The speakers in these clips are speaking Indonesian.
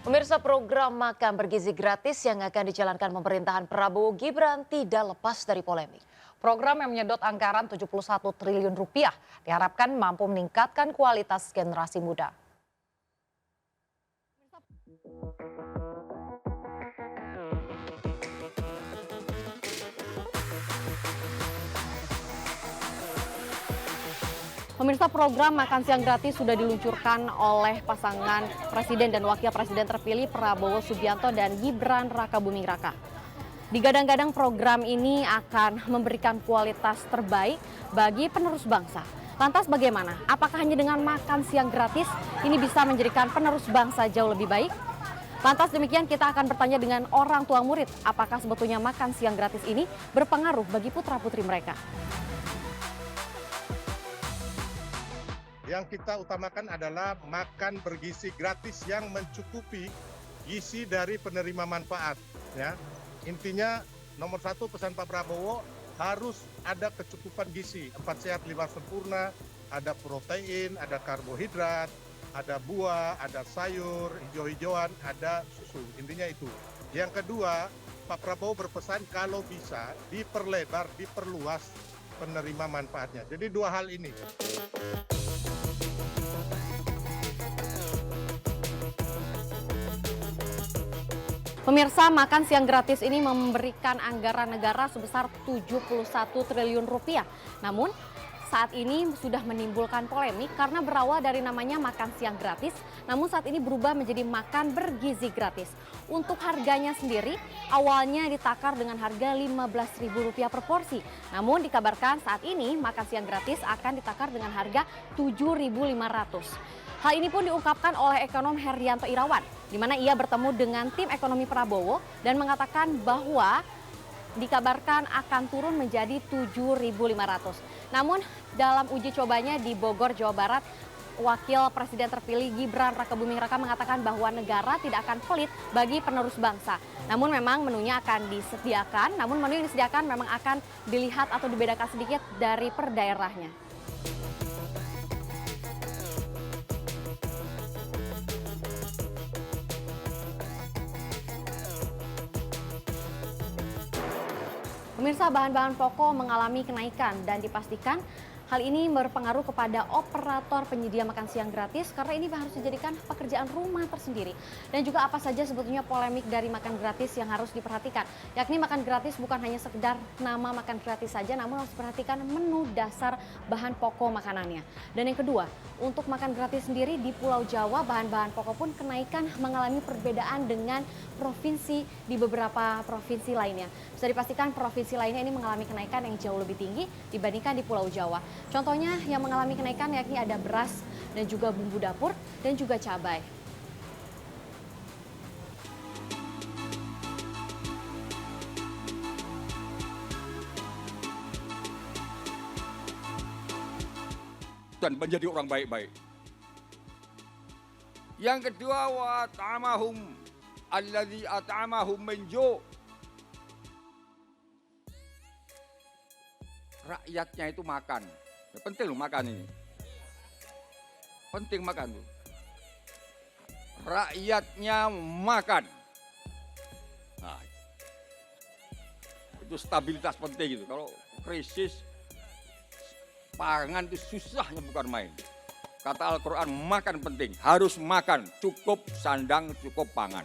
Pemirsa, program makan bergizi gratis yang akan dijalankan pemerintahan Prabowo Gibran tidak lepas dari polemik. Program yang menyedot anggaran 71 triliun rupiah diharapkan mampu meningkatkan kualitas generasi muda. Pemirsa, program makan siang gratis sudah diluncurkan oleh pasangan Presiden dan Wakil Presiden terpilih Prabowo Subianto dan Gibran Rakabuming Raka. Digadang-gadang program ini akan memberikan kualitas terbaik bagi penerus bangsa. Lantas bagaimana? Apakah hanya dengan makan siang gratis ini bisa menjadikan penerus bangsa jauh lebih baik? Lantas demikian kita akan bertanya dengan orang tua murid, apakah sebetulnya makan siang gratis ini berpengaruh bagi putra-putri mereka? Yang kita utamakan adalah makan bergizi gratis yang mencukupi gizi dari penerima manfaat. Ya. Intinya nomor satu pesan Pak Prabowo harus ada kecukupan gizi. 4 sehat 5 sempurna, ada protein, ada karbohidrat, ada buah, ada sayur, hijau-hijauan, ada susu. Intinya itu. Yang kedua, Pak Prabowo berpesan kalau bisa diperlebar, diperluas penerima manfaatnya. Jadi dua hal ini. Pemirsa, makan siang gratis ini memberikan anggaran negara sebesar 71 triliun rupiah. Namun, saat ini sudah menimbulkan polemik karena berawal dari namanya makan siang gratis, namun saat ini berubah menjadi makan bergizi gratis. Untuk harganya sendiri, awalnya ditakar dengan harga Rp15.000 per porsi. Namun dikabarkan saat ini makan siang gratis akan ditakar dengan harga Rp7.500. Hal ini pun diungkapkan oleh ekonom Herianto Irawan, di mana ia bertemu dengan tim ekonomi Prabowo dan mengatakan bahwa dikabarkan akan turun menjadi Rp7.500. Namun dalam uji cobanya di Bogor, Jawa Barat, Wakil Presiden terpilih Gibran Rakabuming Raka mengatakan bahwa negara tidak akan pelit bagi penerus bangsa. Namun memang menunya akan disediakan, namun menu yang disediakan memang akan dilihat atau dibedakan sedikit dari per daerahnya. Pemirsa, bahan-bahan pokok mengalami kenaikan dan dipastikan hal ini berpengaruh kepada operator penyedia makan siang gratis karena ini harus dijadikan pekerjaan rumah tersendiri. Dan juga apa saja sebetulnya polemik dari makan gratis yang harus diperhatikan. Yakni makan gratis bukan hanya sekedar nama makan gratis saja, namun harus diperhatikan menu dasar bahan pokok makanannya. Dan yang kedua, untuk makan gratis sendiri di Pulau Jawa, bahan-bahan pokok pun kenaikan mengalami perbedaan dengan provinsi di beberapa provinsi lainnya. Bisa dipastikan provinsi lainnya ini mengalami kenaikan yang jauh lebih tinggi dibandingkan di Pulau Jawa. Contohnya yang mengalami kenaikan yakni ada beras dan juga bumbu dapur dan juga cabai. Dan menjadi orang baik-baik. Yang kedua, wa ta'amahum alladzi at'amahum min ju'. Rakyatnya itu makan. Ya, penting loh makan ini. Penting makan tuh. Rakyatnya makan. Nah, itu stabilitas penting gitu. Kalau krisis pangan itu susahnya bukan main. Kata Al-Quran, makan penting, harus makan, cukup sandang, cukup pangan.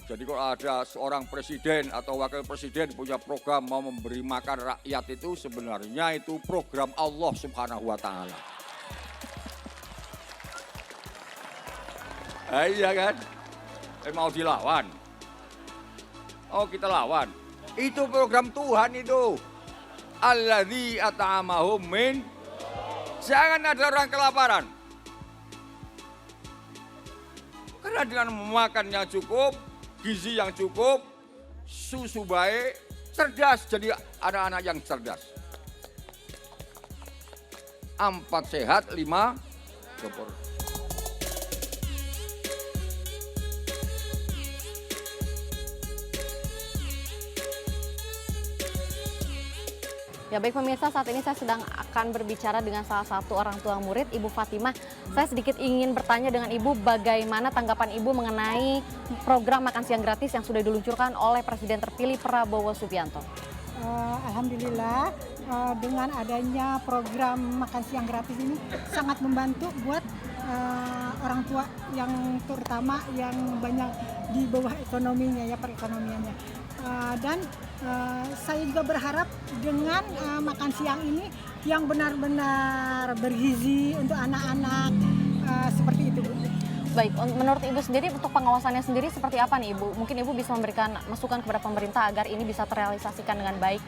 Jadi kalau ada seorang presiden atau wakil presiden punya program mau memberi makan rakyat itu sebenarnya itu program Allah Subhanahu wa Ta'ala. Iya kan? Mau dilawan? Oh kita lawan. Itu program Tuhan itu. Alladzi at'amahum min. Jangan ada orang kelaparan. Karena dengan makannya cukup, gizi yang cukup, susu baik, cerdas, jadi anak-anak yang cerdas. 4 sehat, 5 sempurna. Ya baik pemirsa, saat ini saya sedang akan berbicara dengan salah satu orang tua murid, Ibu Fatimah. Saya sedikit ingin bertanya dengan Ibu, bagaimana tanggapan Ibu mengenai program makan siang gratis yang sudah diluncurkan oleh Presiden terpilih Prabowo Subianto? Alhamdulillah dengan adanya program makan siang gratis ini sangat membantu buat orang tua yang terutama yang banyak di bawah ekonominya ya, perekonomiannya. Dan saya juga berharap dengan makan siang ini yang benar-benar bergizi untuk anak-anak seperti itu, Bu. Baik, menurut Ibu sendiri untuk pengawasannya sendiri seperti apa nih Ibu? Mungkin Ibu bisa memberikan masukan kepada pemerintah agar ini bisa terrealisasikan dengan baik.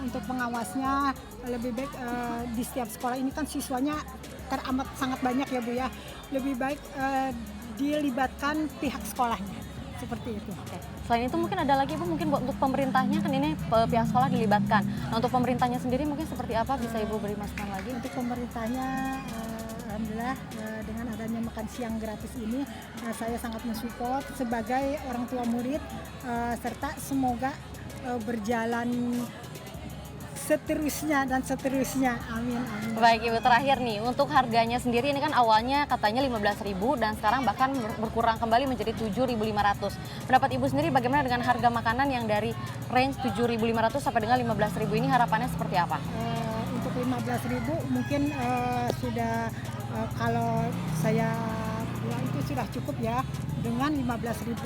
Untuk pengawasnya lebih baik di setiap sekolah ini kan siswanya teramat sangat banyak ya Bu ya. Lebih baik dilibatkan pihak sekolahnya seperti itu. Oke. Selain itu mungkin ada lagi Ibu, mungkin untuk pemerintahnya kan ini pihak sekolah dilibatkan. Nah, untuk pemerintahnya sendiri mungkin seperti apa, bisa Ibu beri masukan lagi? Untuk pemerintahnya alhamdulillah dengan adanya makan siang gratis ini saya sangat mensupport sebagai orang tua murid serta semoga berjalan seterusnya dan seterusnya. Amin, amin. Baik Ibu, terakhir nih, untuk harganya sendiri ini kan awalnya katanya 15.000 dan sekarang bahkan berkurang kembali menjadi 7.500. Pendapat Ibu sendiri bagaimana dengan harga makanan yang dari range 7.500 sampai dengan 15.000 ini, harapannya seperti apa? Untuk 15.000 mungkin sudah kalau saya bilang itu sudah cukup ya, dengan 15.000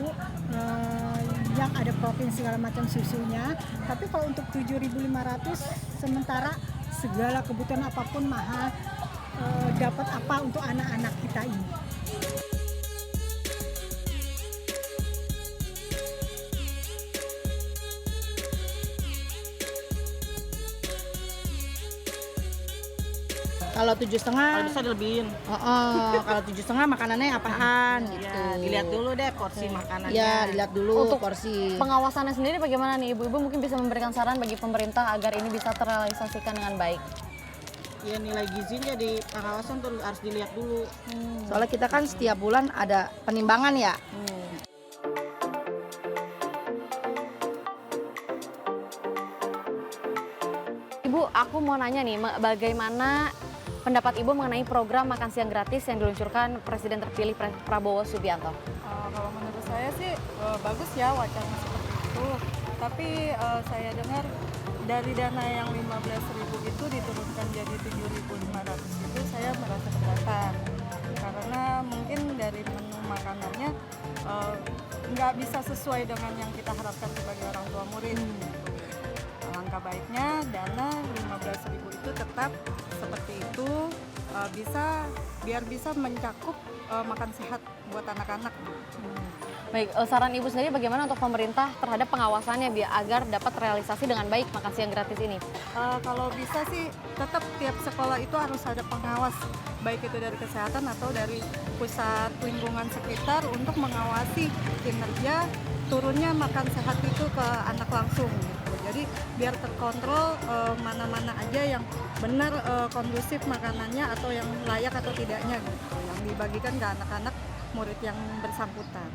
yang ada protein segala macam susunya. Tapi kalau untuk 7.500 sementara segala kebutuhan apapun mahal, dapat apa untuk anak-anak kita ini. Kalau 7,5 Kalau bisa dilebihin. kalau 7,5 makanannya apaan gitu. Ya, dilihat dulu deh porsi makanannya. Ya, dilihat dulu Untuk porsi. pengawasannya sendiri bagaimana nih Ibu? Ibu mungkin bisa memberikan saran bagi pemerintah agar ini bisa terrealisasikan dengan baik. Ya, nilai gizinya di pengawasan tuh harus dilihat dulu. Soalnya kita kan setiap bulan ada penimbangan ya. Ibu, aku mau nanya nih, bagaimana pendapat Ibu mengenai program makan siang gratis yang diluncurkan Presiden terpilih Prabowo Subianto? Kalau menurut saya sih bagus ya wacana seperti itu. Tapi saya dengar dari dana yang 15.000 itu diturunkan jadi 7.500 itu saya merasa keberatan. Karena mungkin dari menu makanannya nggak bisa sesuai dengan yang kita harapkan sebagai orang tua murid. Langkah baiknya dana 15.000 itu tetap seperti itu, biar bisa mencakup makan sehat buat anak-anak. Baik, saran Ibu sendiri bagaimana untuk pemerintah terhadap pengawasannya biar agar dapat realisasi dengan baik makan siang gratis ini? Kalau bisa sih tetap tiap sekolah itu harus ada pengawas, baik itu dari kesehatan atau dari pusat lingkungan sekitar untuk mengawasi kinerja turunnya makan sehat itu ke anak langsung gitu. Jadi biar terkontrol mana-mana aja yang benar kondusif makanannya atau yang layak atau tidaknya gitu, yang dibagikan ke anak-anak murid yang bersangkutan.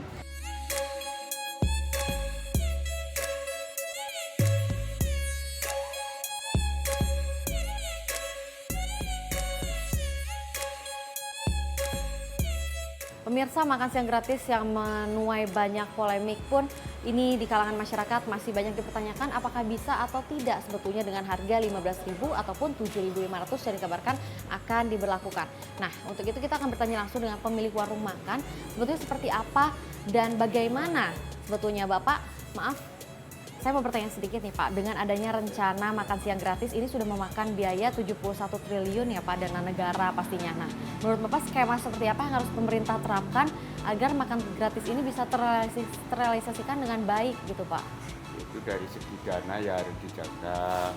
Pemirsa, makan siang gratis yang menuai banyak polemik pun ini di kalangan masyarakat masih banyak dipertanyakan apakah bisa atau tidak sebetulnya dengan harga 15.000 ataupun 7.500 yang dikabarkan akan diberlakukan. Nah, untuk itu kita akan bertanya langsung dengan pemilik warung makan, sebetulnya seperti apa dan bagaimana sebetulnya Bapak, maaf, saya mau bertanya sedikit nih Pak, dengan adanya rencana makan siang gratis ini sudah memakan biaya 71 triliun ya Pak, dana negara pastinya. Nah, menurut Bapak skema seperti apa yang harus pemerintah terapkan agar makan gratis ini bisa terrealisasikan dengan baik gitu Pak? Itu dari segi dana ya harus dijaga.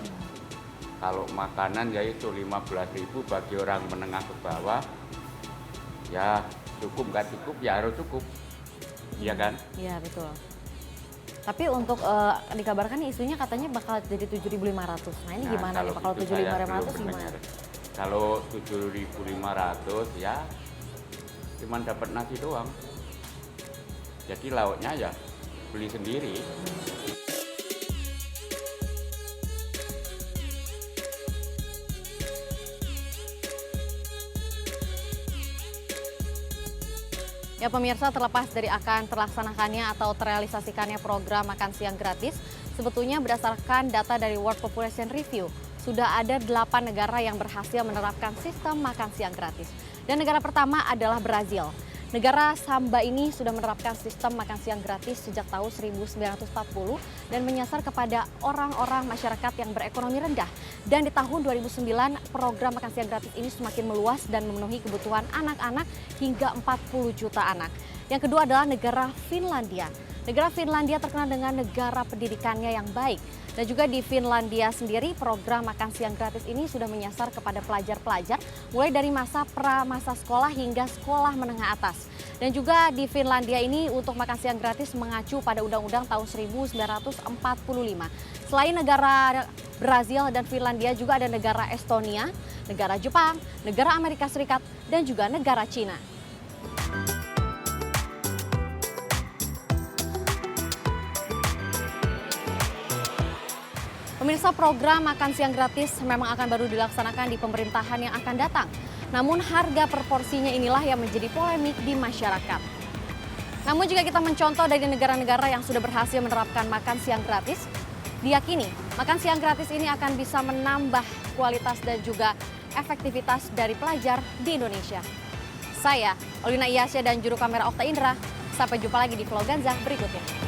Kalau makanan ya itu 15.000 bagi orang menengah ke bawah, ya cukup nggak cukup ya harus cukup, iya kan? Iya betul. Tapi untuk dikabarkan isunya katanya bakal jadi 7.500. Nah ini gimana nih Pak, kalau 7.500 gimana? Kalau 7.500 ya cuman dapat nasi doang. Jadi lauknya ya beli sendiri. Ya pemirsa, terlepas dari akan terlaksanakannya atau terrealisasikannya program makan siang gratis, sebetulnya berdasarkan data dari World Population Review, sudah ada 8 negara yang berhasil menerapkan sistem makan siang gratis. Dan negara pertama adalah Brazil. Negara Samba ini sudah menerapkan sistem makan siang gratis sejak tahun 1940 dan menyasar kepada orang-orang masyarakat yang berekonomi rendah. Dan di tahun 2009 program makan siang gratis ini semakin meluas dan memenuhi kebutuhan anak-anak hingga 40 juta anak. Yang kedua adalah negara Finlandia. Negara Finlandia terkenal dengan negara pendidikannya yang baik. Dan juga di Finlandia sendiri program makan siang gratis ini sudah menyasar kepada pelajar-pelajar mulai dari masa pra-masa sekolah hingga sekolah menengah atas. Dan juga di Finlandia ini untuk makan siang gratis mengacu pada Undang-Undang tahun 1945. Selain negara Brazil dan Finlandia juga ada negara Estonia, negara Jepang, negara Amerika Serikat, dan juga negara Cina. Pemirsa, program makan siang gratis memang akan baru dilaksanakan di pemerintahan yang akan datang. Namun harga proporsinya inilah yang menjadi polemik di masyarakat. Namun jika kita mencontoh dari negara-negara yang sudah berhasil menerapkan makan siang gratis, diyakini makan siang gratis ini akan bisa menambah kualitas dan juga efektivitas dari pelajar di Indonesia. Saya, Olina Iyasya dan juru kamera Okta Indra. Sampai jumpa lagi di Vlog Ganza berikutnya.